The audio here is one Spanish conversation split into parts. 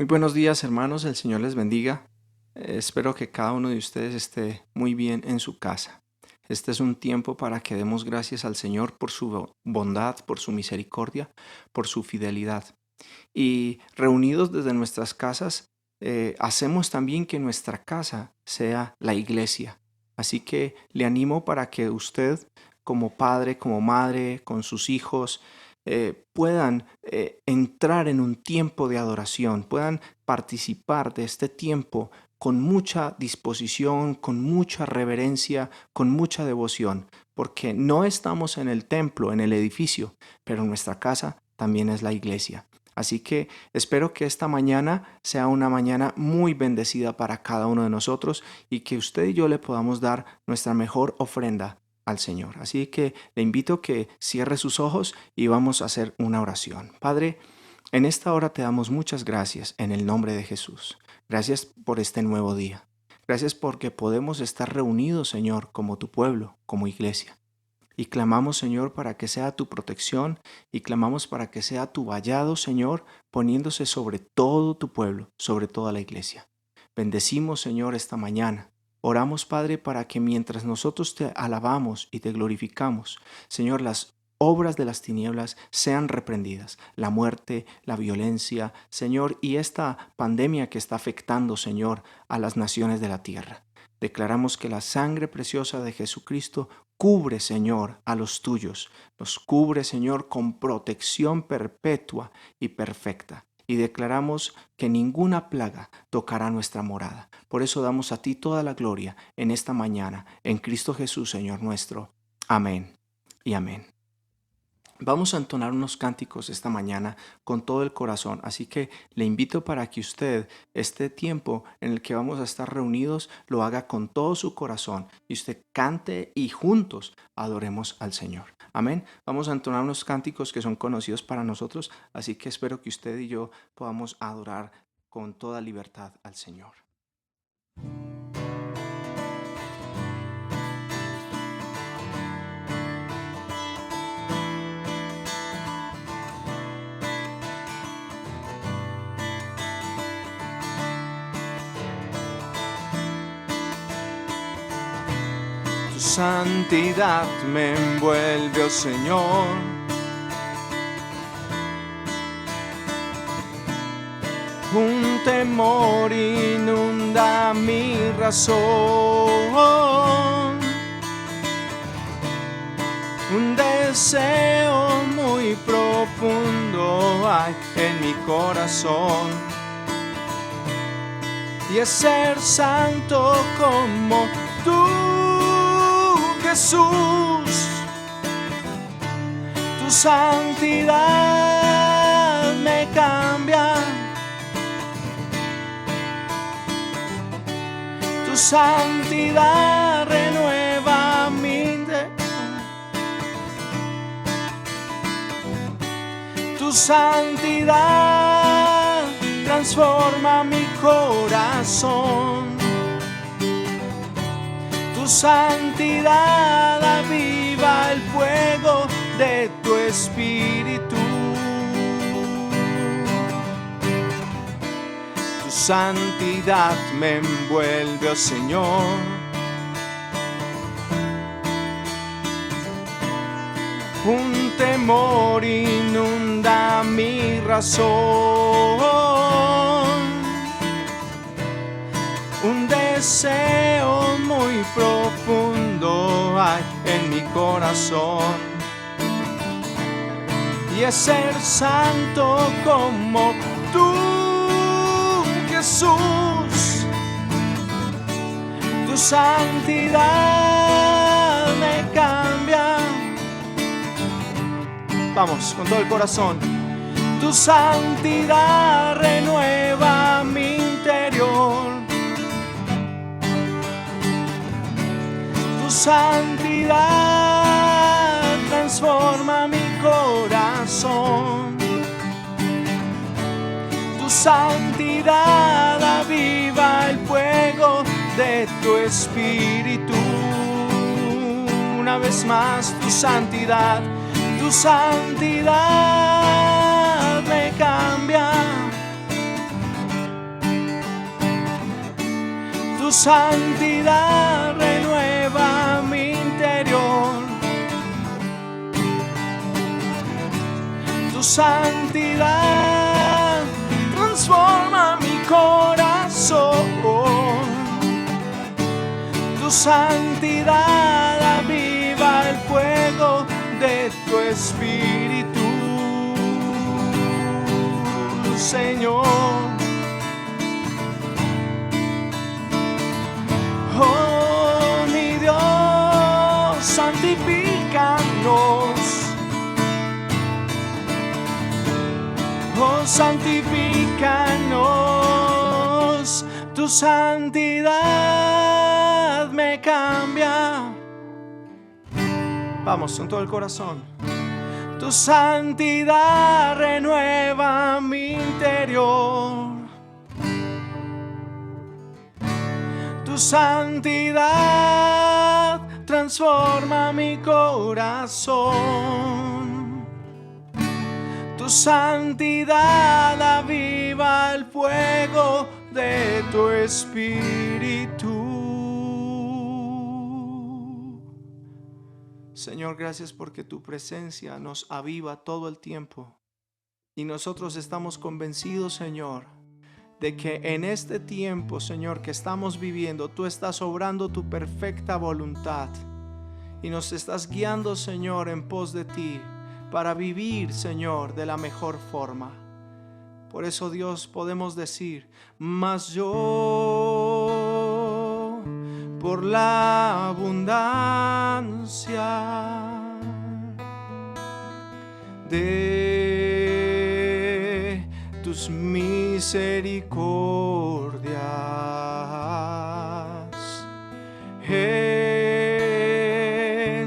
buenos días, hermanos, el Señor les bendiga. Espero que cada uno de ustedes esté muy bien en su casa. Este es un tiempo para que demos gracias al Señor por su bondad, por su misericordia, por su fidelidad. Y reunidos desde nuestras casas, hacemos también que nuestra casa sea la iglesia. Así que le animo para que usted, como padre, como madre, con sus hijos, puedan entrar en un tiempo de adoración, puedan participar de este tiempo con mucha disposición, con mucha reverencia, con mucha devoción, porque no estamos en el templo, en el edificio, pero nuestra casa también es la iglesia. Así que espero que esta mañana sea una mañana muy bendecida para cada uno de nosotros y que usted y yo le podamos dar nuestra mejor ofrenda al Señor. Así que le invito a que cierre sus ojos y vamos a hacer una oración. Padre, en esta hora te damos muchas gracias en el nombre de Jesús. Gracias por este nuevo día. Gracias porque podemos estar reunidos, Señor, como tu pueblo, como iglesia. Y clamamos, Señor, para que sea tu protección y clamamos para que sea tu vallado, Señor, poniéndose sobre todo tu pueblo, sobre toda la iglesia. Bendecimos, Señor, esta mañana. Oramos, Padre, para que mientras nosotros te alabamos y te glorificamos, Señor, las obras de las tinieblas sean reprendidas. La muerte, la violencia, Señor, y esta pandemia que está afectando, Señor, a las naciones de la tierra. Declaramos que la sangre preciosa de Jesucristo cubre, Señor, a los tuyos. Nos cubre, Señor, con protección perpetua y perfecta. Y declaramos que ninguna plaga tocará nuestra morada. Por eso damos a ti toda la gloria en esta mañana, en Cristo Jesús, Señor nuestro. Amén y amén. Vamos a entonar unos cánticos esta mañana con todo el corazón, así que le invito para que usted este tiempo en el que vamos a estar reunidos lo haga con todo su corazón y usted cante y juntos adoremos al Señor. Amén. Vamos a entonar unos cánticos que son conocidos para nosotros, así que espero que usted y yo podamos adorar con toda libertad al Señor. Tu santidad me envuelve, oh Señor. Un temor inunda mi razón. Un deseo muy profundo hay en mi corazón. Y es ser santo como tú, Jesús. Tu santidad me cambia. Tu santidad renueva mi interior. Tu santidad transforma mi corazón. Tu santidad aviva el fuego de tu espíritu. Tu santidad me envuelve, oh Señor. Un temor inunda mi razón. Un deseo muy profundo hay en mi corazón. Y es ser santo como tú, Jesús. Tu santidad me cambia. Vamos, con todo el corazón. Tu santidad renueva mi interior. Tu santidad transforma mi corazón. Tu santidad aviva el fuego de tu espíritu. Una vez más, tu santidad me cambia. Tu santidad renueva mi interior. Tu santidad transforma mi corazón. Tu santidad aviva el fuego de tu espíritu, Señor. Oh, mi Dios, santifícanos. Oh, santifícanos. Tu santidad me cambia. Vamos, con todo el corazón. Tu santidad renueva mi interior. Tu santidad transforma mi corazón. Tu santidad aviva el fuego de tu espíritu. Señor, gracias porque tu presencia nos aviva todo el tiempo. Y nosotros estamos convencidos, Señor, de que en este tiempo, Señor, que estamos viviendo, tú estás obrando tu perfecta voluntad y nos estás guiando, Señor, en pos de ti para vivir, Señor, de la mejor forma. Por eso, Dios, podemos decir: mas yo, por la abundancia de tus misericordias,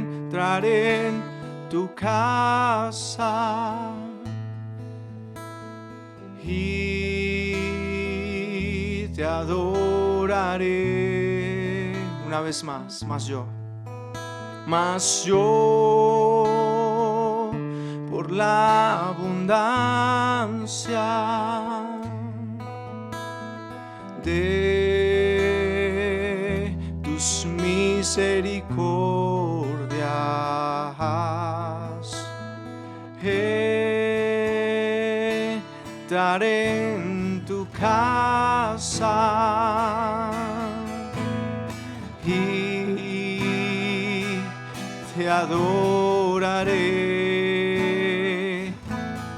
entraré en tu casa y te adoraré. Una vez más, mas yo, por la abundancia de tus misericordias, entraré en tu casa y te adoraré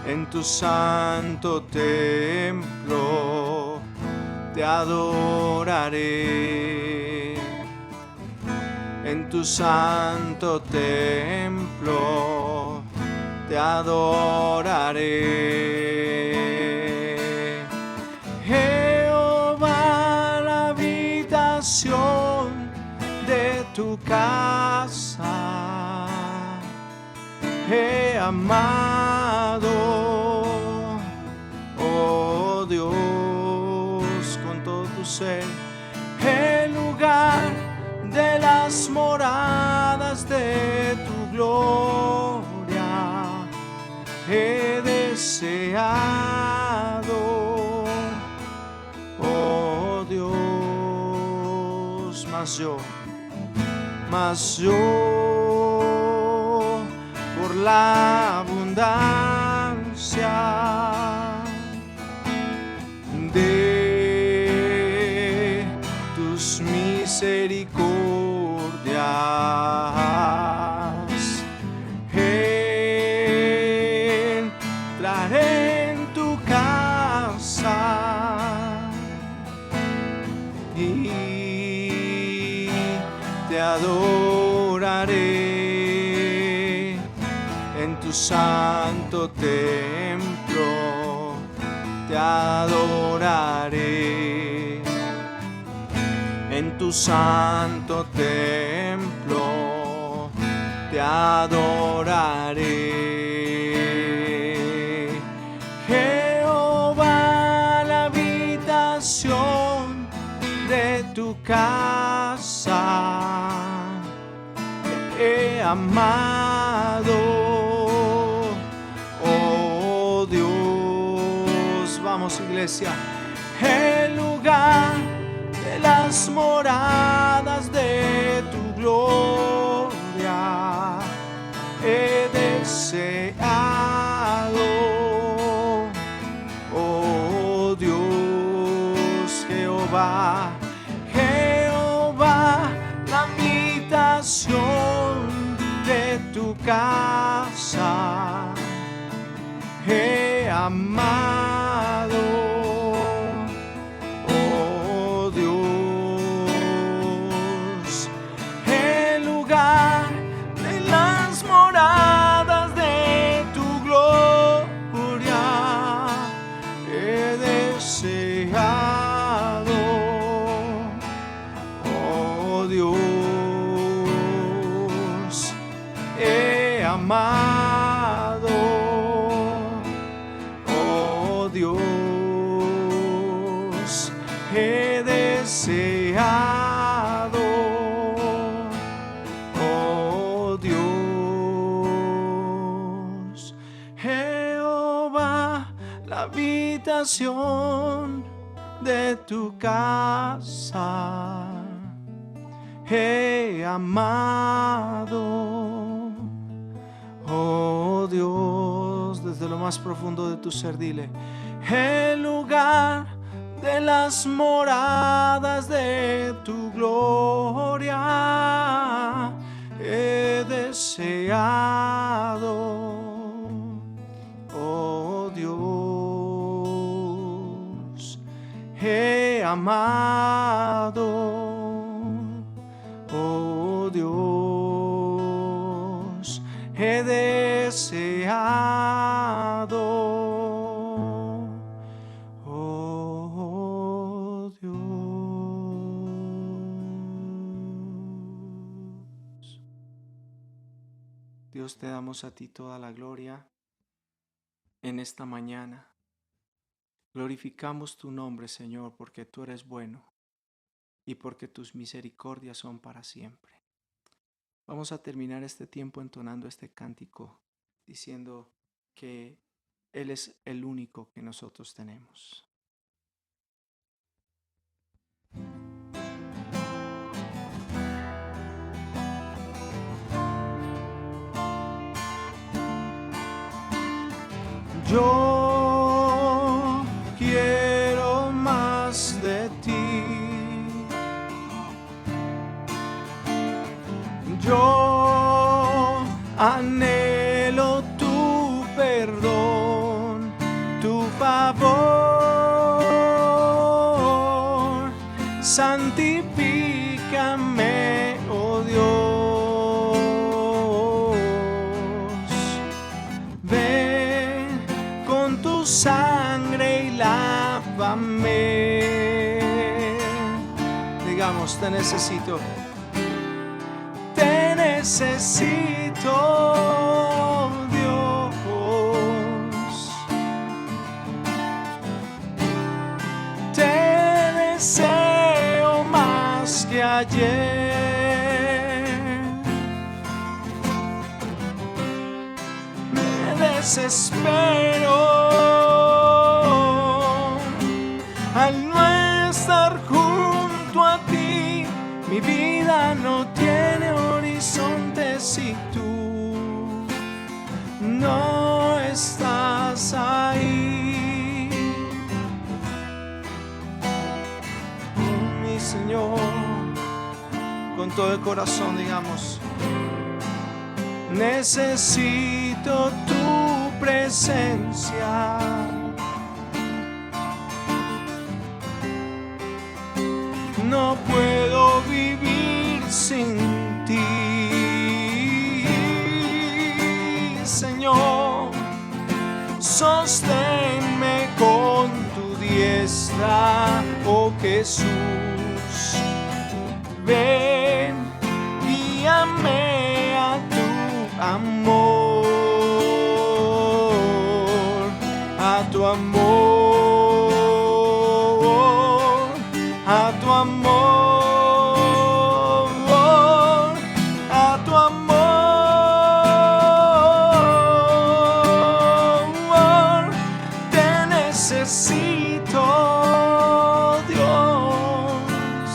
en tu santo templo. Te adoraré en tu santo templo. Te adoraré. Jehová, la habitación de tu casa he amado, oh Dios, con todo tu ser, el lugar de las moradas de tu gloria he deseado, oh Dios. Mas yo, por la abundancia de tus misericordias, entraré en tu casa y te adoraré en tu santo templo. Te adoraré en tu santo templo. Te adoraré. Jehová, la habitación de tu casa he amado, oh Dios. Vamos, iglesia. El lugar de las moradas de tu gloria he deseado. Oh Dios, Jehová, Jehová, la habitación de tu casa he amado. Oh Dios, el lugar de las moradas de tu gloria he deseado. Oh Dios, he amado. Oh Dios, he deseado. Oh Dios, Jehová, la habitación de tu casa he amado. Oh Dios, desde lo más profundo de tu ser, dile: el lugar de las moradas de tu gloria he deseado. Oh Dios, he amado. Oh Dios, he deseado. Oh Dios. Dios, te damos a ti toda la gloria en esta mañana. Glorificamos tu nombre, Señor, porque tú eres bueno y porque tus misericordias son para siempre. Vamos a terminar este tiempo entonando este cántico, diciendo que Él es el único que nosotros tenemos. Yo quiero más de ti. Yo anhelo tu perdón, tu favor. Santifícame, oh Dios. Ven con tu sangre y lávame. Digamos, te necesito. Te necesito, Dios. Te deseo más que ayer. Me desespero al no estar junto a ti. Mi vida no tiene horizonte si tú no estás ahí. Mi Señor, con todo el corazón digamos: necesito tu presencia. No puedo vivir sin ti, Señor. Sosténme con tu diestra, oh Jesús. Ven, guíame a tu amor, a tu amor, a tu amor. Necesito, Dios,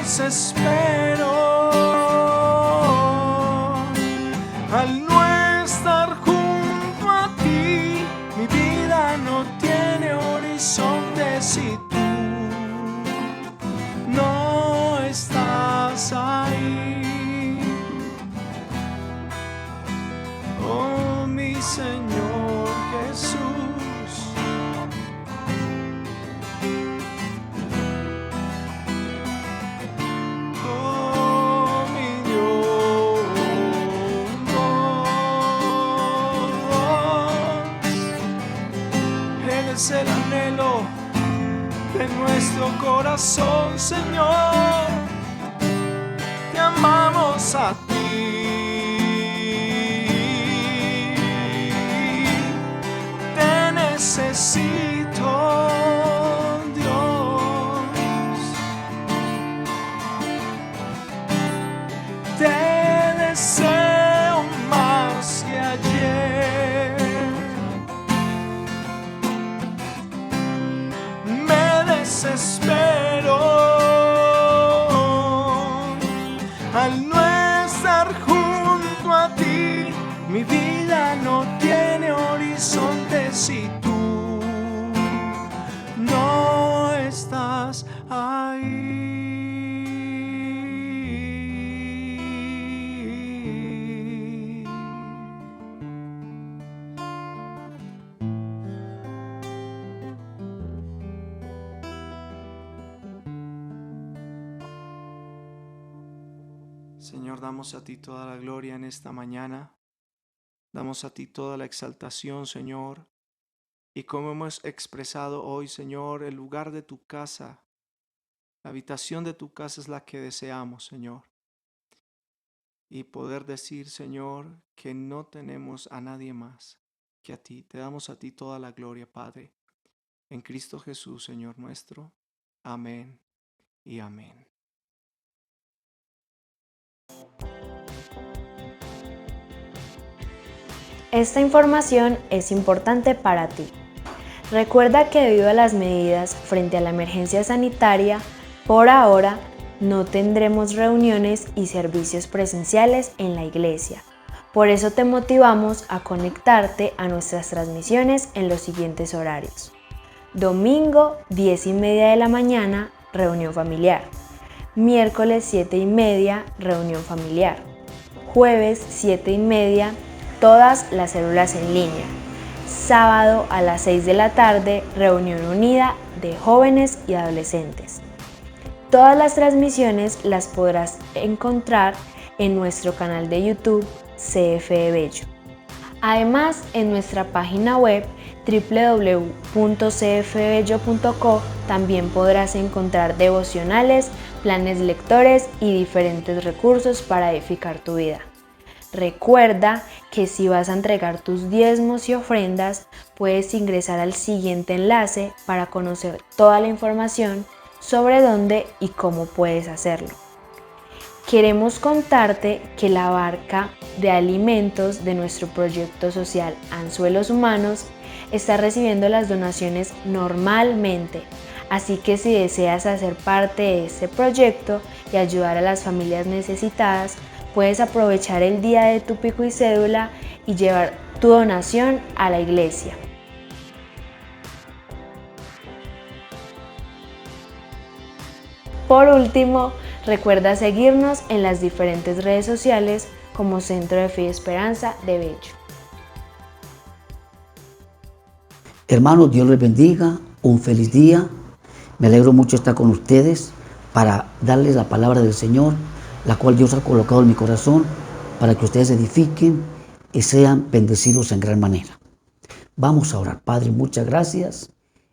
desespero al no estar junto a ti. Mi vida no tiene horizonte si tú no estás ahí. Oh, mi Señor Jesús. Oh, mi Dios. Eres el anhelo de nuestro corazón, Señor. Te amamos a ti. Te necesito, Dios. Te deseo más que ayer. Me desespero al no estar junto a ti. Mi vida no tiene horizonte si tú no estás ahí. Señor, damos a ti toda la gloria en esta mañana. Damos a ti toda la exaltación, Señor. Y como hemos expresado hoy, Señor, el lugar de tu casa, la habitación de tu casa es la que deseamos, Señor. Y poder decir, Señor, que no tenemos a nadie más que a ti. Te damos a ti toda la gloria, Padre. En Cristo Jesús, Señor nuestro. Amén y amén. Esta información es importante para ti. Recuerda que debido a las medidas frente a la emergencia sanitaria, por ahora no tendremos reuniones y servicios presenciales en la iglesia. Por eso te motivamos a conectarte a nuestras transmisiones en los siguientes horarios. Domingo, 10:30 de la mañana, reunión familiar. Miércoles, 7:30, reunión familiar. Jueves, 7:30, todas las células en línea. Sábado a las 6 de la tarde, reunión unida de jóvenes y adolescentes. Todas las transmisiones las podrás encontrar en nuestro canal de YouTube CFE Bello. Además, en nuestra página web www.cfebello.co también podrás encontrar devocionales, planes lectores y diferentes recursos para edificar tu vida. Recuerda que si vas a entregar tus diezmos y ofrendas, puedes ingresar al siguiente enlace para conocer toda la información sobre dónde y cómo puedes hacerlo. Queremos contarte que la barca de alimentos de nuestro proyecto social Anzuelos Humanos está recibiendo las donaciones normalmente, así que si deseas hacer parte de este proyecto y ayudar a las familias necesitadas, puedes aprovechar el día de tu pico y cédula y llevar tu donación a la iglesia. Por último, recuerda seguirnos en las diferentes redes sociales como Centro de Fe y Esperanza de Bello. Hermanos, Dios les bendiga, un feliz día. Me alegro mucho estar con ustedes para darles la palabra del Señor, la cual Dios ha colocado en mi corazón para que ustedes edifiquen y sean bendecidos en gran manera. Vamos a orar. Padre, muchas gracias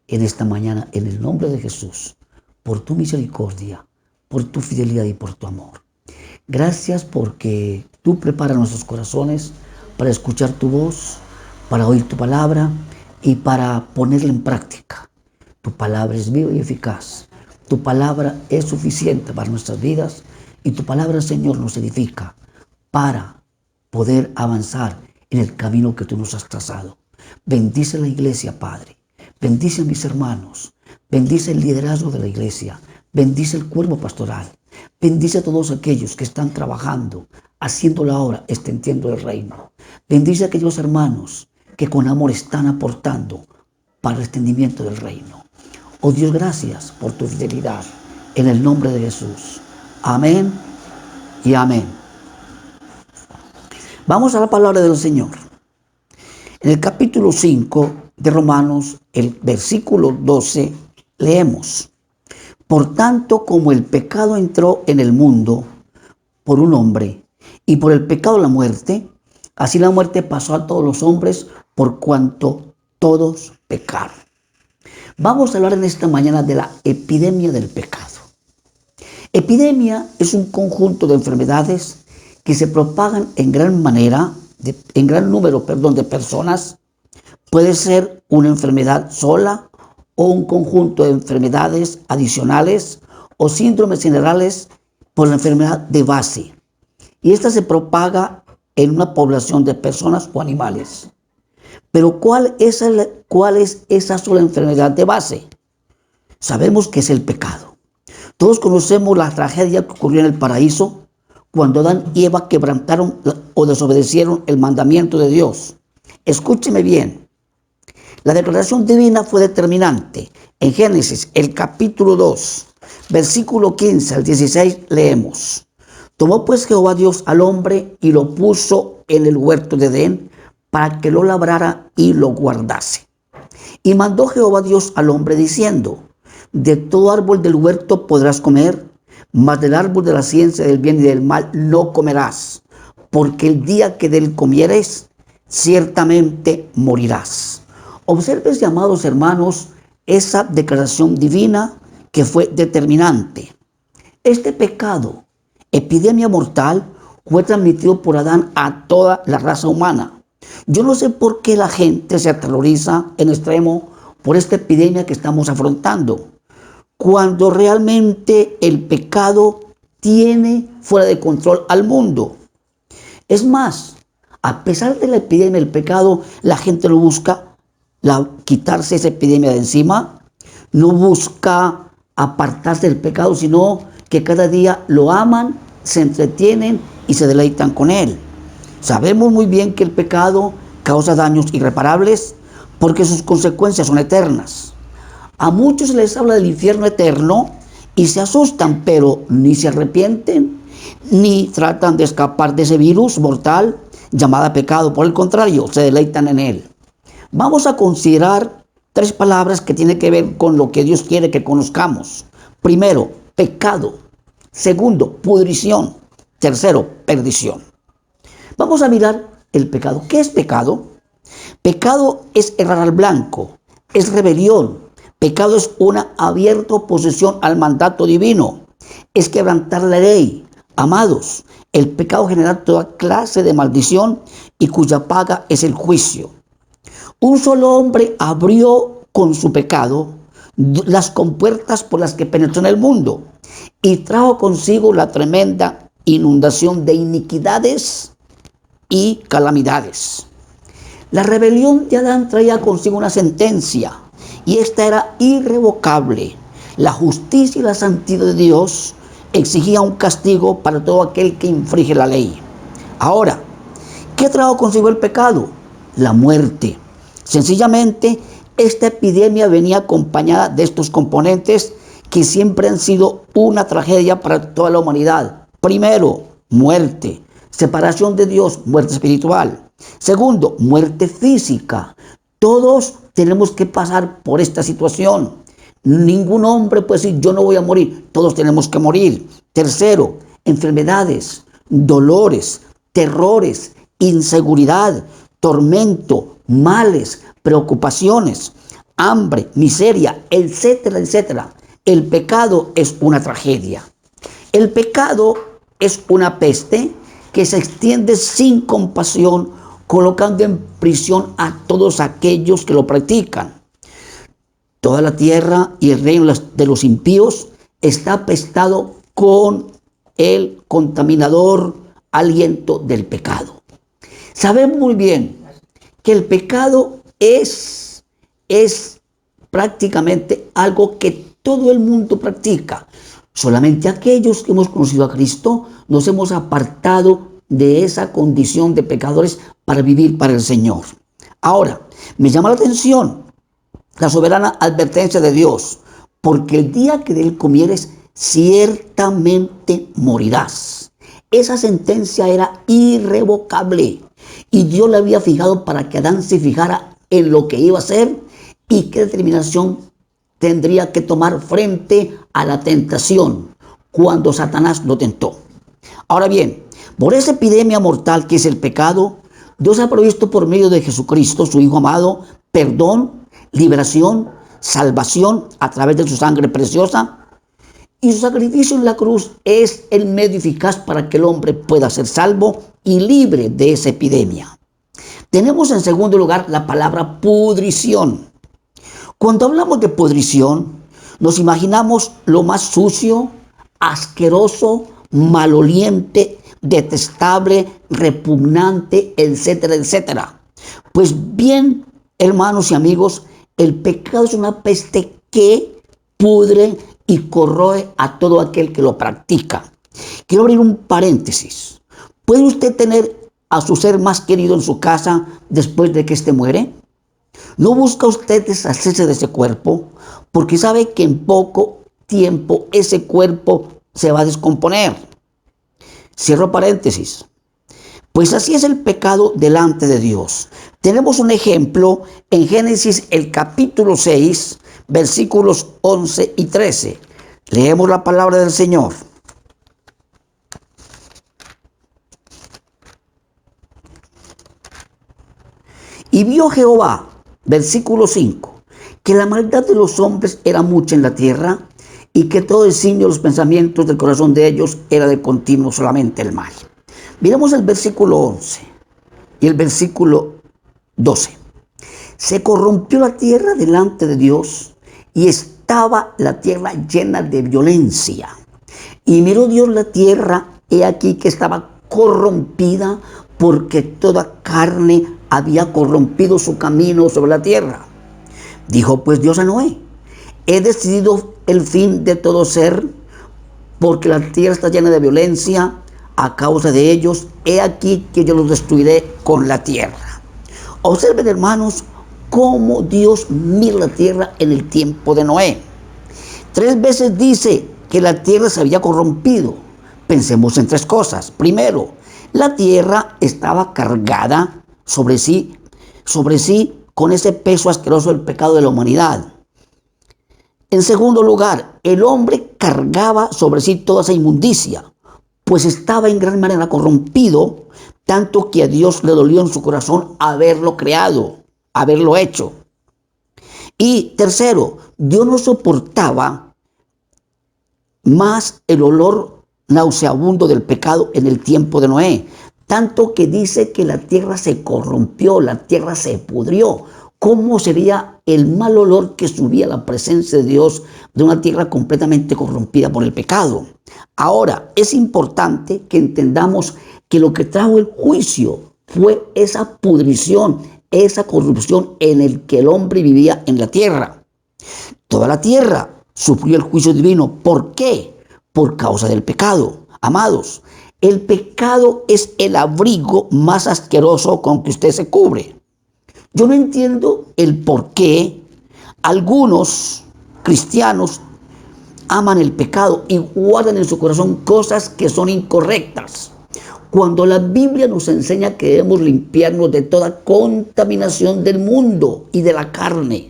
en esta mañana, en el nombre de Jesús, por tu misericordia, por tu fidelidad y por tu amor. Gracias porque tú preparas nuestros corazones para escuchar tu voz, para oír tu palabra y para ponerla en práctica. Tu palabra es viva y eficaz. Tu palabra es suficiente para nuestras vidas y tu palabra, Señor, nos edifica para poder avanzar en el camino que tú nos has trazado. Bendice la iglesia, Padre. Bendice a mis hermanos. Bendice el liderazgo de la iglesia. Bendice el cuerpo pastoral. Bendice a todos aquellos que están trabajando, haciendo la obra, extendiendo el reino. Bendice a aquellos hermanos que con amor están aportando para el extendimiento del reino. Oh Dios, gracias por tu fidelidad. En el nombre de Jesús. Amén y amén. Vamos a la palabra del Señor. En el capítulo 5 de Romanos, el versículo 12, leemos: Por tanto, como el pecado entró en el mundo por un hombre, y por el pecado la muerte, así la muerte pasó a todos los hombres por cuanto todos pecaron. Vamos a hablar en esta mañana de la epidemia del pecado. Epidemia es un conjunto de enfermedades que se propagan en gran número de personas. Puede ser una enfermedad sola o un conjunto de enfermedades adicionales o síndromes generales por la enfermedad de base. Y esta se propaga en una población de personas o animales. Pero ¿cuál es esa sola enfermedad de base? Sabemos que es el pecado. Todos conocemos la tragedia que ocurrió en el paraíso cuando Adán y Eva quebrantaron o desobedecieron el mandamiento de Dios. Escúcheme bien. La declaración divina fue determinante. En Génesis, el capítulo 2, versículo 15 al 16, leemos: Tomó pues Jehová Dios al hombre y lo puso en el huerto de Edén para que lo labrara y lo guardase. Y mandó Jehová Dios al hombre diciendo: De todo árbol del huerto podrás comer, mas del árbol de la ciencia del bien y del mal no comerás, porque el día que de él comieres, ciertamente morirás. Observen, amados hermanos, esa declaración divina que fue determinante. Este pecado, epidemia mortal, fue transmitido por Adán a toda la raza humana. Yo no sé por qué la gente se aterroriza en extremo por esta epidemia que estamos afrontando, cuando realmente el pecado tiene fuera de control al mundo. Es más, a pesar de la epidemia del pecado, la gente no busca quitarse esa epidemia de encima, no busca apartarse del pecado, sino que cada día lo aman, se entretienen y se deleitan con él. Sabemos muy bien que el pecado causa daños irreparables porque sus consecuencias son eternas. A muchos se les habla del infierno eterno y se asustan, pero ni se arrepienten, ni tratan de escapar de ese virus mortal llamado pecado. Por el contrario, se deleitan en él. Vamos a considerar 3 palabras que tienen que ver con lo que Dios quiere que conozcamos. Primero, pecado. Segundo, pudrición. Tercero, perdición. Vamos a mirar el pecado. ¿Qué es pecado? Pecado es errar al blanco, es rebelión. Pecado es una abierta oposición al mandato divino, es quebrantar la ley. Amados, el pecado genera toda clase de maldición y cuya paga es el juicio. Un solo hombre abrió con su pecado las compuertas por las que penetró en el mundo y trajo consigo la tremenda inundación de iniquidades y calamidades. La rebelión de Adán traía consigo una sentencia y esta era irrevocable. La justicia y la santidad de Dios exigía un castigo para todo aquel que infringe la ley. Ahora, ¿qué trajo consigo el pecado? La muerte. Sencillamente, esta epidemia venía acompañada de estos componentes que siempre han sido una tragedia para toda la humanidad. Primero, muerte, separación de Dios, muerte espiritual. Segundo, muerte física. Todos tenemos que pasar por esta situación. Ningún hombre puede decir yo no voy a morir, todos tenemos que morir. Tercero, enfermedades, dolores, terrores, inseguridad, tormento, males, preocupaciones, hambre, miseria, etcétera, etcétera. El pecado es una tragedia. El pecado es una peste que se extiende sin compasión, colocando en prisión a todos aquellos que lo practican. Toda la tierra y el reino de los impíos está apestado con el contaminador aliento del pecado. Sabemos muy bien que el pecado es prácticamente algo que todo el mundo practica. Solamente aquellos que hemos conocido a Cristo nos hemos apartado de esa condición de pecadores para vivir para el Señor. Ahora, me llama la atención la soberana advertencia de Dios, porque el día que de él comieres, ciertamente morirás. Esa sentencia era irrevocable y Dios la había fijado para que Adán se fijara en lo que iba a hacer y qué determinación tendría que tomar frente a la tentación cuando Satanás lo tentó. Ahora bien, por esa epidemia mortal que es el pecado, Dios ha provisto por medio de Jesucristo, su Hijo amado, perdón, liberación, salvación a través de su sangre preciosa. Y su sacrificio en la cruz es el medio eficaz para que el hombre pueda ser salvo y libre de esa epidemia. Tenemos en segundo lugar la palabra pudrición. Cuando hablamos de pudrición, nos imaginamos lo más sucio, asqueroso, maloliente, detestable, repugnante, etcétera, etcétera. Pues bien, hermanos y amigos, el pecado es una peste que pudre y corroe a todo aquel que lo practica. Quiero abrir un paréntesis. ¿Puede usted tener a su ser más querido en su casa después de que éste muere? ¿No busca usted deshacerse de ese cuerpo? Porque sabe que en poco tiempo ese cuerpo se va a descomponer. Cierro paréntesis. Pues así es el pecado delante de Dios. Tenemos un ejemplo en Génesis el capítulo 6, versículos 11 y 13. Leemos la palabra del Señor. Y vio Jehová, versículo 5, que la maldad de los hombres era mucha en la tierra y que todo designio de los pensamientos del corazón de ellos era de continuo solamente el mal. Miramos el versículo 11 y el versículo 12. Se corrompió la tierra delante de Dios y estaba la tierra llena de violencia. Y miró Dios la tierra, he aquí que estaba corrompida, porque toda carne había corrompido su camino sobre la tierra. Dijo pues Dios a Noé: he decidido el fin de todo ser, porque la tierra está llena de violencia a causa de ellos. He aquí que yo los destruiré con la tierra. Observen, hermanos, cómo Dios mira la tierra en el tiempo de Noé. 3 veces dice que la tierra se había corrompido. Pensemos en 3 cosas. Primero, la tierra estaba cargada sobre sí con ese peso asqueroso del pecado de la humanidad. En segundo lugar, el hombre cargaba sobre sí toda esa inmundicia, pues estaba en gran manera corrompido, tanto que a Dios le dolió en su corazón haberlo creado, haberlo hecho. Y tercero, Dios no soportaba más el olor nauseabundo del pecado en el tiempo de Noé, tanto que dice que la tierra se corrompió, la tierra se pudrió. ¿Cómo sería el mal olor que subía a la presencia de Dios de una tierra completamente corrompida por el pecado? Ahora, es importante que entendamos que lo que trajo el juicio fue esa pudrición, esa corrupción en el que el hombre vivía en la tierra. Toda la tierra sufrió el juicio divino. ¿Por qué? Por causa del pecado. Amados, el pecado es el abrigo más asqueroso con que usted se cubre. Yo no entiendo el por qué algunos cristianos aman el pecado y guardan en su corazón cosas que son incorrectas, cuando la Biblia nos enseña que debemos limpiarnos de toda contaminación del mundo y de la carne.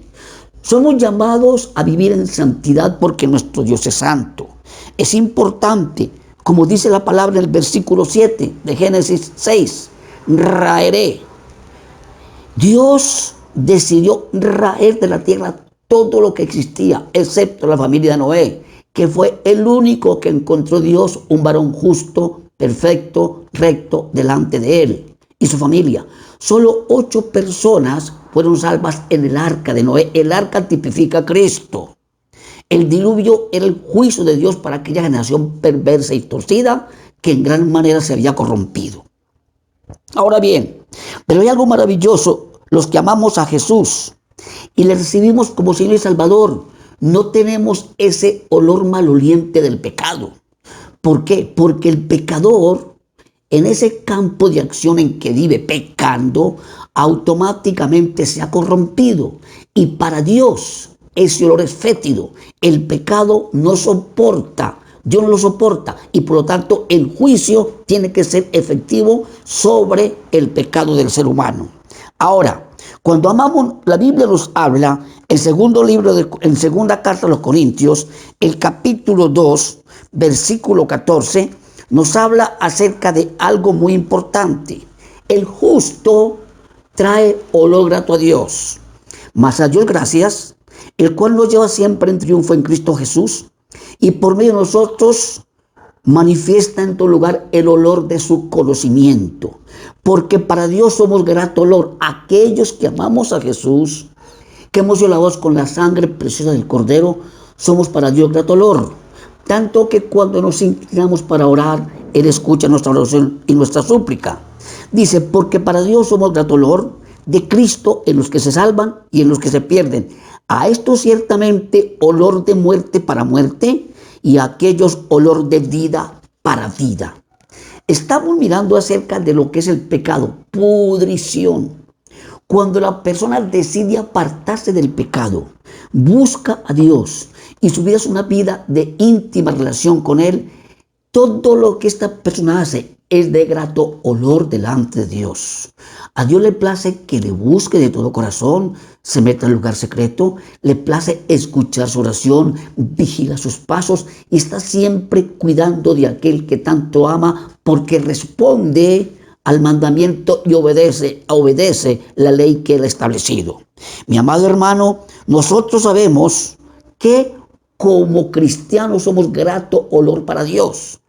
Somos llamados a vivir en santidad porque nuestro Dios es santo. Es importante, como dice la palabra en el versículo 7 de Génesis 6, raeré. Dios decidió raer de la tierra todo lo que existía, excepto la familia de Noé, que fue el único que encontró Dios, un varón justo, perfecto, recto, delante de él y su familia. Solo 8 personas fueron salvas en el arca de Noé. El arca tipifica a Cristo. El diluvio era el juicio de Dios para aquella generación perversa y torcida que en gran manera se había corrompido. Ahora bien, pero hay algo maravilloso. Los que amamos a Jesús y le recibimos como Señor y Salvador, no tenemos ese olor maloliente del pecado. ¿Por qué? Porque el pecador, en ese campo de acción en que vive pecando, automáticamente se ha corrompido. Y para Dios ese olor es fétido. El pecado no soporta, Dios no lo soporta. Y por lo tanto el juicio tiene que ser efectivo sobre el pecado del ser humano. Ahora, cuando amamos, la Biblia nos habla, en segunda carta a los Corintios, el capítulo 2, versículo 14, nos habla acerca de algo muy importante. El justo trae olor grato a Dios, mas a Dios gracias, el cual nos lleva siempre en triunfo en Cristo Jesús, y por medio de nosotros manifiesta en todo lugar el olor de su conocimiento. Porque para Dios somos grato olor, aquellos que amamos a Jesús, que hemos sido lavados con la sangre preciosa del Cordero, somos para Dios grato olor. Tanto que cuando nos inclinamos para orar, Él escucha nuestra oración y nuestra súplica. Dice, porque para Dios somos grato olor de Cristo en los que se salvan y en los que se pierden. A esto ciertamente olor de muerte para muerte, y a aquellos olor de vida para vida. Estamos mirando acerca de lo que es el pecado, pudrición. Cuando la persona decide apartarse del pecado, busca a Dios y su vida es una vida de íntima relación con Él, todo lo que esta persona hace es de grato olor delante de Dios. A Dios le place que le busque de todo corazón, se meta en lugar secreto, le place escuchar su oración, vigila sus pasos y está siempre cuidando de aquel que tanto ama, porque responde al mandamiento y obedece la ley que Él ha establecido. Mi amado hermano, nosotros sabemos que como cristianos somos grato olor para Dios,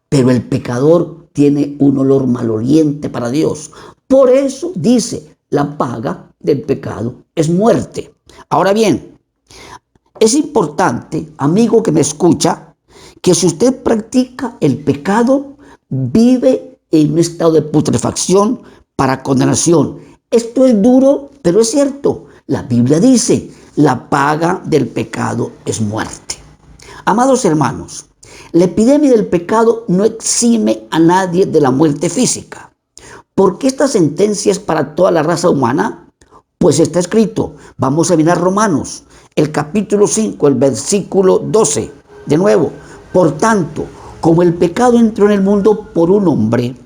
pero el pecador tiene un olor maloliente para Dios. Por eso dice, la paga del pecado es muerte. Ahora bien, es importante, amigo que me escucha, que si usted practica el pecado, vive en un estado de putrefacción para condenación. Esto es duro, pero es cierto. La Biblia dice, la paga del pecado es muerte. Amados hermanos, la epidemia del pecado no exime a nadie de la muerte física. ¿Por qué esta sentencia es para toda la raza humana? Pues está escrito, vamos a mirar Romanos, el capítulo 5, el versículo 12. De nuevo, por tanto, como el pecado entró en el mundo por un hombre,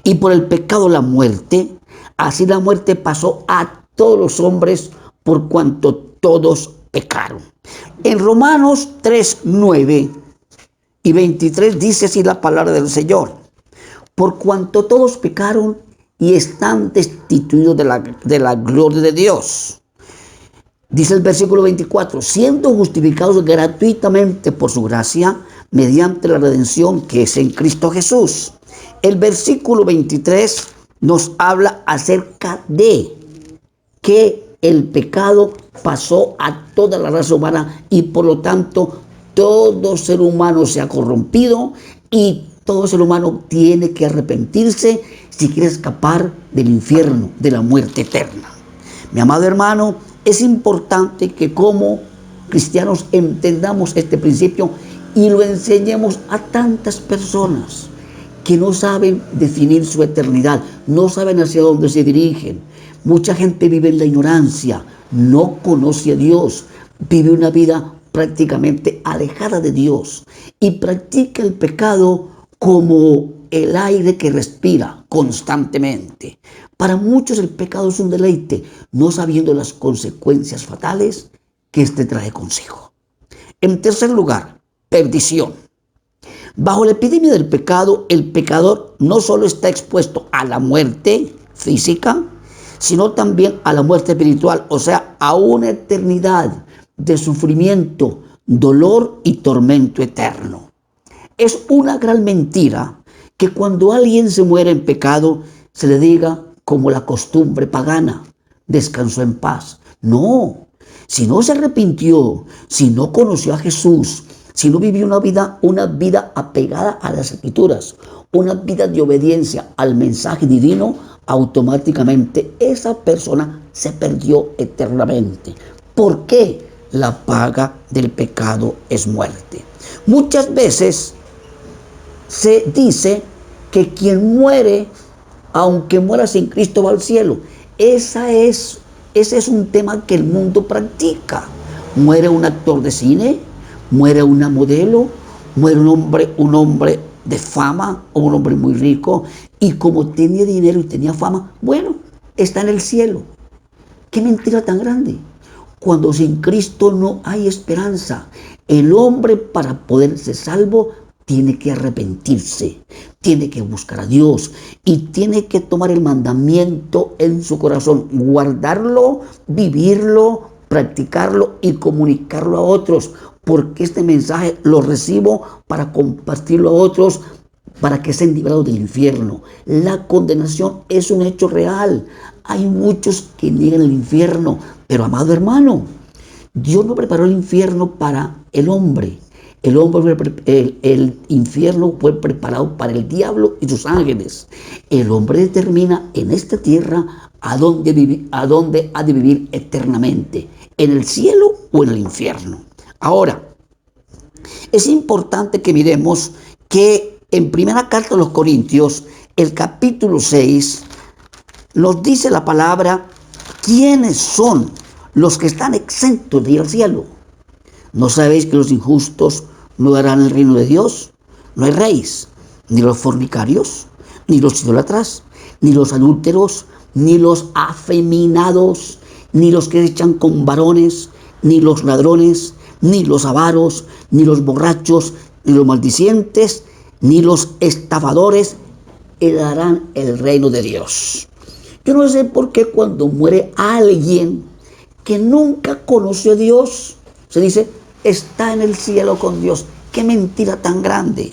y por el pecado la muerte, así la muerte pasó a todos los hombres por cuanto todos pecaron. En Romanos 3, 9 y 23 dice así la palabra del Señor. Por cuanto todos pecaron y están destituidos de la gloria de Dios. Dice el versículo 24, siendo justificados gratuitamente por su gracia, mediante la redención que es en Cristo Jesús. El versículo 23 nos habla acerca de que el pecado pasó a toda la raza humana y por lo tanto todo ser humano se ha corrompido y todo ser humano tiene que arrepentirse si quiere escapar del infierno, de la muerte eterna. Mi amado hermano, es importante que como cristianos entendamos este principio y lo enseñemos a tantas personas que no saben definir su eternidad, no saben hacia dónde se dirigen. Mucha gente vive en la ignorancia, no conoce a Dios, vive una vida prácticamente alejada de Dios y practica el pecado como el aire que respira constantemente. Para muchos el pecado es un deleite, no sabiendo las consecuencias fatales que éste trae consigo. En tercer lugar, perdición. Bajo la epidemia del pecado, el pecador no solo está expuesto a la muerte física, sino también a la muerte espiritual, o sea, a una eternidad de sufrimiento, dolor y tormento eterno. Es una gran mentira que cuando alguien se muere en pecado, se le diga como la costumbre pagana, descansó en paz. No, si no se arrepintió, si no conoció a Jesús, si no vivió una vida apegada a las Escrituras, una vida de obediencia al mensaje divino, automáticamente esa persona se perdió eternamente. ¿Por qué? la paga del pecado es muerte. Muchas veces se dice que quien muere, aunque muera sin Cristo, va al cielo. Ese es un tema que el mundo practica. Muere un actor de cine, muere una modelo, muere un hombre de fama o un hombre muy rico, y como tenía dinero y tenía fama, bueno, está en el cielo. ¡Qué mentira tan grande! Cuando sin Cristo no hay esperanza. El hombre, para poder ser salvo, tiene que arrepentirse, tiene que buscar a Dios y tiene que tomar el mandamiento en su corazón, guardarlo, vivirlo, practicarlo y comunicarlo a otros, porque este mensaje lo recibo para compartirlo a otros, para que sean librados del infierno. La condenación es un hecho real. Hay muchos que niegan el infierno, pero amado hermano, Dios no preparó el infierno para el hombre. El infierno fue preparado para el diablo y sus ángeles. El hombre determina en esta tierra a dónde ha de vivir eternamente, en el cielo o en el infierno. Ahora, es importante que miremos que en primera carta a los Corintios, el capítulo 6, nos dice la palabra: ¿quiénes son los que están exentos de ir al cielo? ¿No sabéis que los injustos no darán el reino de Dios? No hay reyes, ni los fornicarios, ni los idólatras, ni los adúlteros, ni los afeminados, ni los que echan con varones, ni los ladrones, ni los avaros, ni los borrachos, ni los maldicientes, ni los estafadores heredarán el reino de Dios. Yo no sé por qué cuando muere alguien que nunca conoció a Dios, se dice, está en el cielo con Dios. ¡Qué mentira tan grande!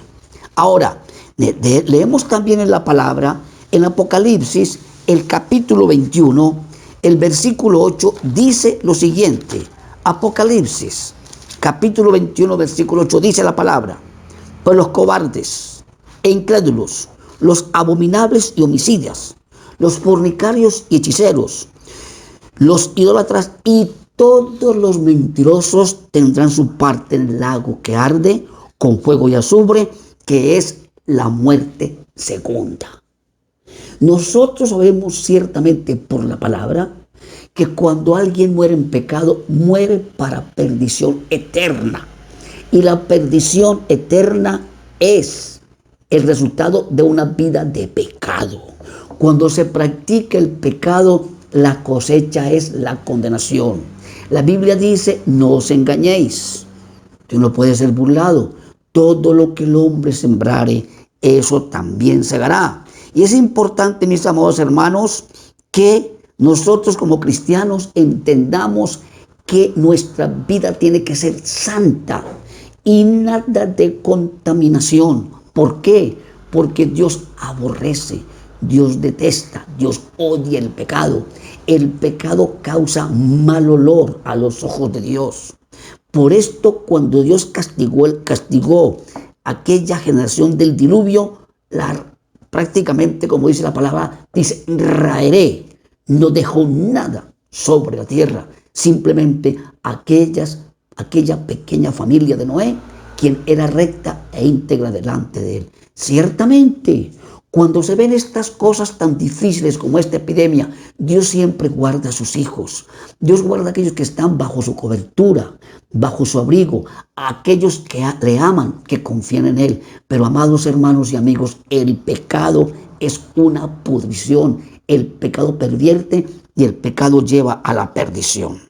Ahora, leemos también en la palabra, en Apocalipsis, el capítulo 21, el versículo 8, dice lo siguiente. Apocalipsis, capítulo 21, versículo 8, dice la palabra: pues los cobardes e incrédulos, los abominables y homicidas, los fornicarios y hechiceros, los idólatras y todos los mentirosos tendrán su parte en el lago que arde con fuego y azufre, que es la muerte segunda. Nosotros sabemos ciertamente por la palabra que cuando alguien muere en pecado, muere para perdición eterna. Y la perdición eterna es el resultado de una vida de pecado. Cuando se practica el pecado, la cosecha es la condenación. La Biblia dice: no os engañéis. Dios no puede ser burlado. Todo lo que el hombre sembrare, eso también segará. Y es importante, mis amados hermanos, que nosotros como cristianos entendamos que nuestra vida tiene que ser santa y nada de contaminación. ¿Por qué? Porque Dios aborrece, Dios detesta, Dios odia el pecado. El pecado causa mal olor a los ojos de Dios. Por esto, cuando Dios castigó aquella generación del diluvio, prácticamente, como dice la palabra, dice: raeré. No dejó nada sobre la tierra, simplemente aquella pequeña familia de Noé, quien era recta e íntegra delante de él. Ciertamente, cuando se ven estas cosas tan difíciles como esta epidemia, Dios siempre guarda a sus hijos. Dios guarda a aquellos que están bajo su cobertura, bajo su abrigo, a aquellos que le aman, que confían en Él. Pero, amados hermanos y amigos, el pecado es una pudrición. El pecado pervierte y el pecado lleva a la perdición.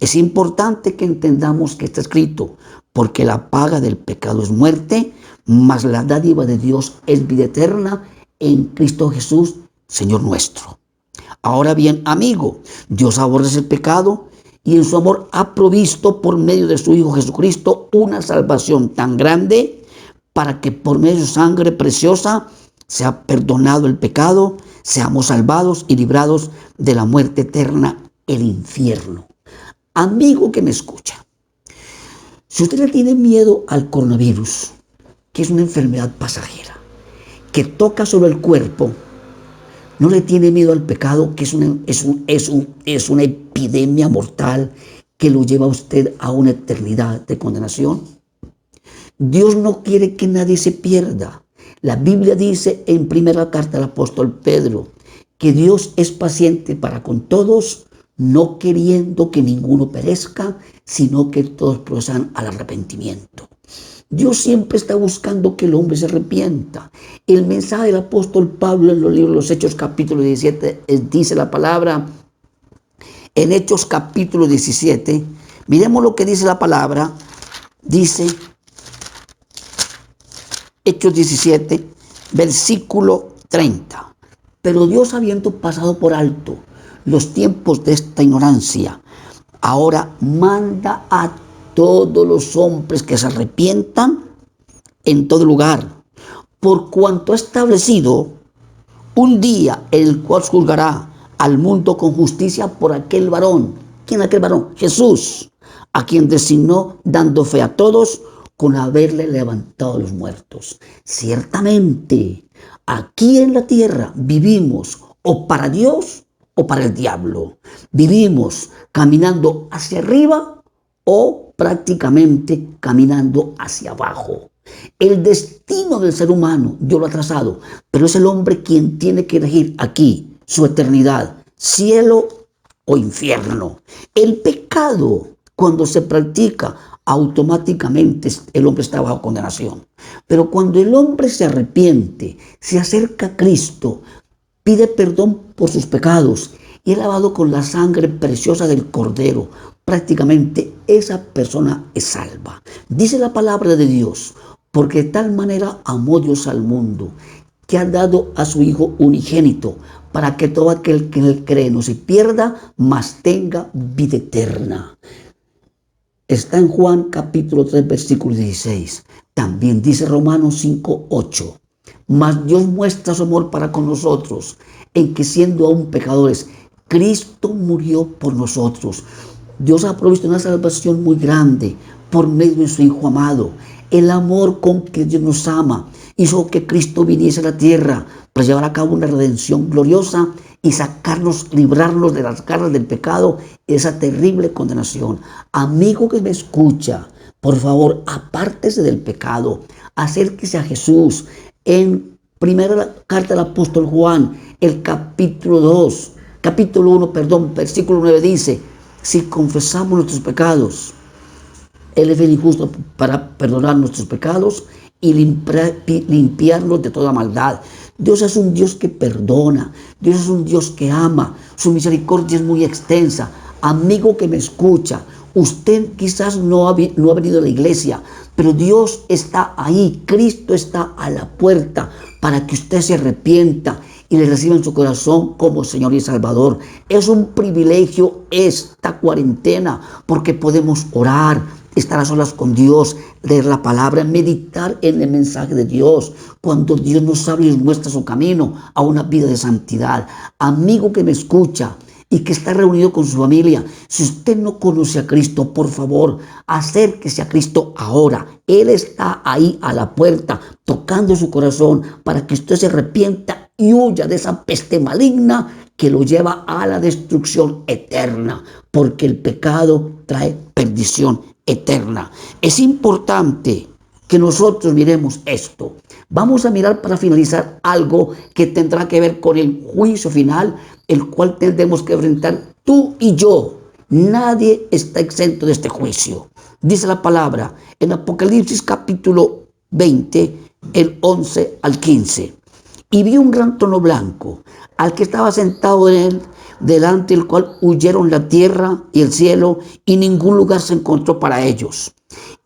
Es importante que entendamos que está escrito: porque la paga del pecado es muerte, mas la dádiva de Dios es vida eterna en Cristo Jesús, Señor nuestro. Ahora bien, amigo, Dios aborrece el pecado y en su amor ha provisto por medio de su Hijo Jesucristo una salvación tan grande, para que por medio de su sangre preciosa sea perdonado el pecado, seamos salvados y librados de la muerte eterna, el infierno. Amigo que me escucha, si usted le tiene miedo al coronavirus, que es una enfermedad pasajera, que toca sobre el cuerpo, no le tiene miedo al pecado, que es una epidemia mortal que lo lleva a usted a una eternidad de condenación? Dios no quiere que nadie se pierda. La Biblia dice en primera carta del apóstol Pedro que Dios es paciente para con todos, no queriendo que ninguno perezca, sino que todos procedan al arrepentimiento. Dios siempre está buscando que el hombre se arrepienta. El mensaje del apóstol Pablo en los libros de los Hechos capítulo 17 dice la palabra, en Hechos capítulo 17, miremos lo que dice la palabra, dice Hechos 17, versículo 30. Pero Dios, habiendo pasado por alto los tiempos de esta ignorancia, ahora manda a todos los hombres que se arrepientan en todo lugar, por cuanto ha establecido un día en el cual juzgará al mundo con justicia por aquel varón. ¿Quién es aquel varón? Jesús, a quien designó dando fe a todos con haberle levantado a los muertos. Ciertamente, aquí en la tierra vivimos o para Dios o para el diablo. Vivimos caminando hacia arriba o prácticamente caminando hacia abajo. El destino del ser humano Dios lo ha trazado, pero es el hombre quien tiene que elegir aquí su eternidad, cielo o infierno. El pecado, cuando se practica, automáticamente el hombre está bajo condenación. Pero cuando el hombre se arrepiente, se acerca a Cristo, pide perdón por sus pecados y es lavado con la sangre preciosa del Cordero, prácticamente esa persona es salva. Dice la palabra de Dios, porque de tal manera amó Dios al mundo, que ha dado a su Hijo unigénito, para que todo aquel que en él cree no se pierda, mas tenga vida eterna. Está en Juan capítulo 3, versículo 16. También dice Romanos 5, 8. Mas Dios muestra su amor para con nosotros, en que siendo aún pecadores, Cristo murió por nosotros. Dios ha provisto una salvación muy grande por medio de su Hijo amado. El amor con que Dios nos ama hizo que Cristo viniese a la tierra para llevar a cabo una redención gloriosa y sacarnos, librarnos de las garras del pecado y esa terrible condenación. Amigo que me escucha, por favor, apártese del pecado, acérquese a Jesús. En primera carta del apóstol Juan, el capítulo 1, versículo 9 dice, si confesamos nuestros pecados, Él es fiel y justo para perdonar nuestros pecados y limpiarnos de toda maldad. Dios es un Dios que perdona, Dios es un Dios que ama, su misericordia es muy extensa. Amigo que me escucha, usted quizás no ha venido a la iglesia, pero Dios está ahí, Cristo está a la puerta para que usted se arrepienta y le reciba en su corazón como Señor y Salvador. Es un privilegio esta cuarentena porque podemos orar, estar a solas con Dios, leer la palabra, meditar en el mensaje de Dios. Cuando Dios nos habla y nos muestra su camino a una vida de santidad. Amigo que me escucha y que está reunido con su familia, si usted no conoce a Cristo, por favor, acérquese a Cristo ahora. Él está ahí a la puerta, tocando su corazón para que usted se arrepienta y huya de esa peste maligna que lo lleva a la destrucción eterna, porque el pecado trae perdición eterna. Es importante que nosotros miremos esto. Vamos a mirar para finalizar algo que tendrá que ver con el juicio final, el cual tendremos que enfrentar tú y yo. Nadie está exento de este juicio. Dice la palabra en Apocalipsis capítulo 20, el 11 al 15. Y vi un gran trono blanco, al que estaba sentado en él, delante del cual huyeron la tierra y el cielo, y ningún lugar se encontró para ellos.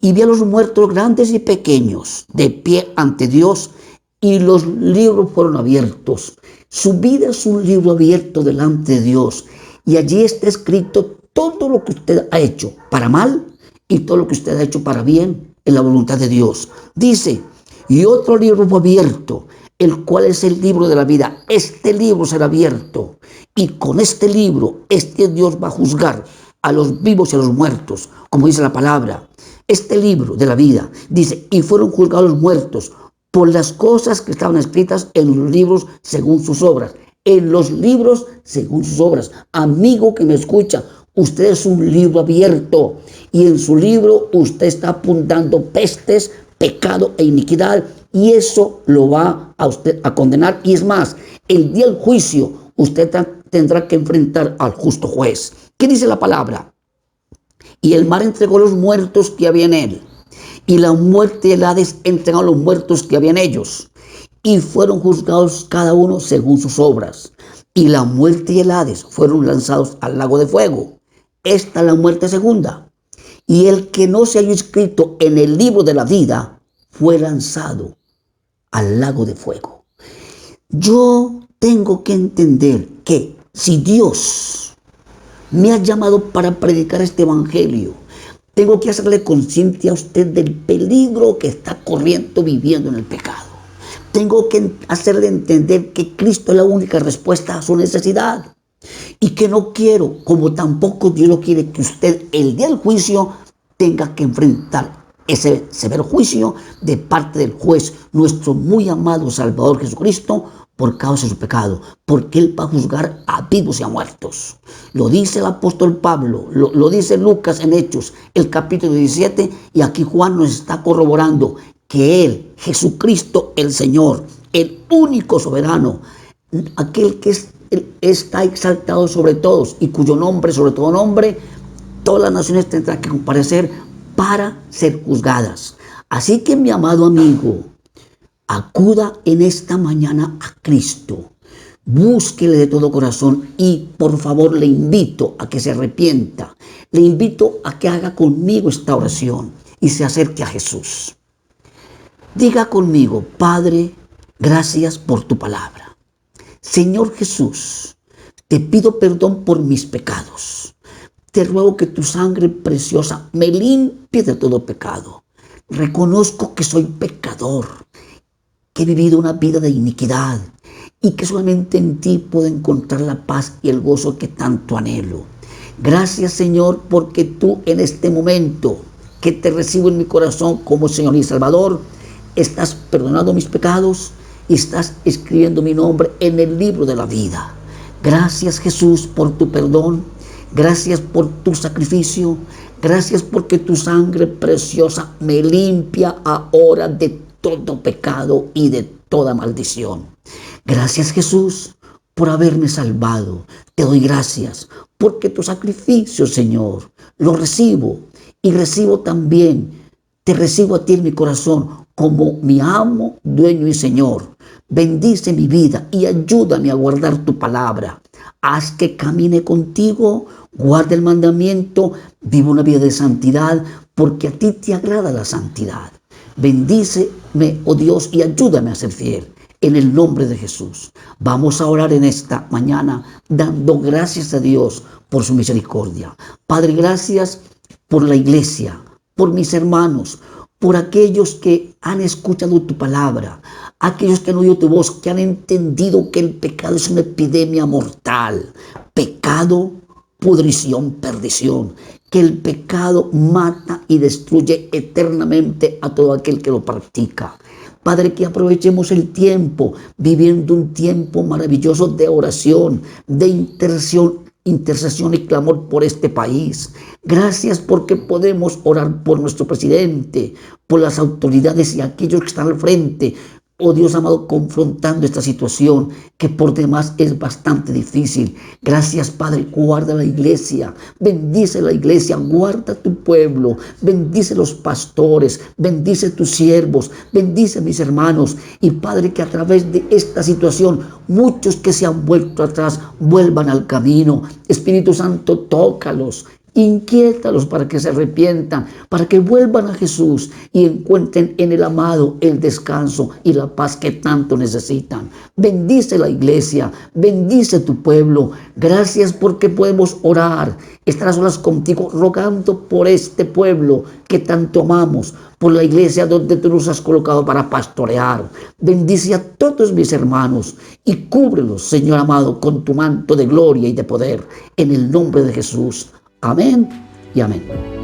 Y vi a los muertos grandes y pequeños, de pie ante Dios, y los libros fueron abiertos. Su vida es un libro abierto delante de Dios, y allí está escrito todo lo que usted ha hecho para mal y todo lo que usted ha hecho para bien en la voluntad de Dios. Dice, y otro libro fue abierto, el cual es el libro de la vida. Este libro será abierto y con este libro, Dios va a juzgar a los vivos y a los muertos, como dice la palabra. Este libro de la vida, dice, y fueron juzgados los muertos por las cosas que estaban escritas en los libros según sus obras. En los libros según sus obras. Amigo que me escucha, Usted es un libro abierto y en su libro usted está apuntando pestes, pecado e iniquidad, y eso lo va a usted a condenar. Y es más, el día del juicio usted tendrá que enfrentar al justo juez. ¿Qué dice la palabra? Y el mar entregó los muertos que había en él, y la muerte y el Hades entregaron los muertos que había en ellos, y fueron juzgados cada uno según sus obras. Y la muerte y el Hades fueron lanzados al lago de fuego. Esta es la muerte segunda. Y el que no se halló inscrito en el libro de la vida fue lanzado al lago de fuego. Yo tengo que entender que si Dios me ha llamado para predicar este evangelio, tengo que hacerle consciente a usted del peligro que está corriendo viviendo en el pecado. Tengo que hacerle entender que Cristo es la única respuesta a su necesidad. Y que no quiero, como tampoco Dios lo quiere, que usted el día del juicio tenga que enfrentar ese severo juicio de parte del juez, nuestro muy amado Salvador Jesucristo, por causa de su pecado, porque Él va a juzgar a vivos y a muertos. Lo dice el apóstol Pablo, lo dice Lucas en Hechos, el capítulo 17, y aquí Juan nos está corroborando que Él, Jesucristo el Señor, el único soberano, aquel que está exaltado sobre todos y cuyo nombre, sobre todo nombre, todas las naciones tendrán que comparecer para ser juzgadas. Así que, mi amado amigo, acuda en esta mañana a Cristo, búsquele de todo corazón y por favor le invito a que se arrepienta, le invito a que haga conmigo esta oración y se acerque a Jesús. Diga conmigo: Padre, gracias por tu palabra. Señor Jesús, te pido perdón por mis pecados. Te ruego que tu sangre preciosa me limpie de todo pecado. Reconozco que soy pecador, que he vivido una vida de iniquidad y que solamente en ti puedo encontrar la paz y el gozo que tanto anhelo. Gracias, Señor, porque tú en este momento que te recibo en mi corazón como Señor y Salvador, estás perdonando mis pecados y estás escribiendo mi nombre en el libro de la vida. Gracias, Jesús, por tu perdón. Gracias por tu sacrificio. Gracias porque tu sangre preciosa me limpia ahora de todo pecado y de toda maldición. Gracias, Jesús, por haberme salvado. Te doy gracias porque tu sacrificio, Señor, lo recibo y recibo también. Te recibo a ti en mi corazón como mi amo, dueño y Señor. Bendice mi vida y ayúdame a guardar tu palabra. Haz que camine contigo, guarde el mandamiento, viva una vida de santidad, porque a ti te agrada la santidad. Bendíceme, oh Dios, y ayúdame a ser fiel. En el nombre de Jesús. Vamos a orar en esta mañana dando gracias a Dios por su misericordia. Padre, gracias por la iglesia, por mis hermanos, por aquellos que han escuchado tu palabra, aquellos que han oído tu voz, que han entendido que el pecado es una epidemia mortal. Pecado, pudrición, perdición. Que el pecado mata y destruye eternamente a todo aquel que lo practica. Padre, que aprovechemos el tiempo, viviendo un tiempo maravilloso de oración, de intercesión y clamor por este país. Gracias porque podemos orar por nuestro presidente, por las autoridades y aquellos que están al frente. Oh Dios amado, confrontando esta situación que por demás es bastante difícil. Gracias, Padre, guarda la iglesia, bendice la iglesia, guarda tu pueblo, bendice los pastores, bendice tus siervos, bendice mis hermanos. Y Padre, que a través de esta situación muchos que se han vuelto atrás vuelvan al camino. Espíritu Santo, tócalos. Inquiétalos para que se arrepientan, para que vuelvan a Jesús y encuentren en el amado el descanso y la paz que tanto necesitan. Bendice la iglesia, bendice tu pueblo. Gracias porque podemos orar, estar a solas contigo, rogando por este pueblo que tanto amamos, por la iglesia donde tú nos has colocado para pastorear. Bendice a todos mis hermanos y cúbrelos, Señor amado, con tu manto de gloria y de poder, en el nombre de Jesús. Amén y amén.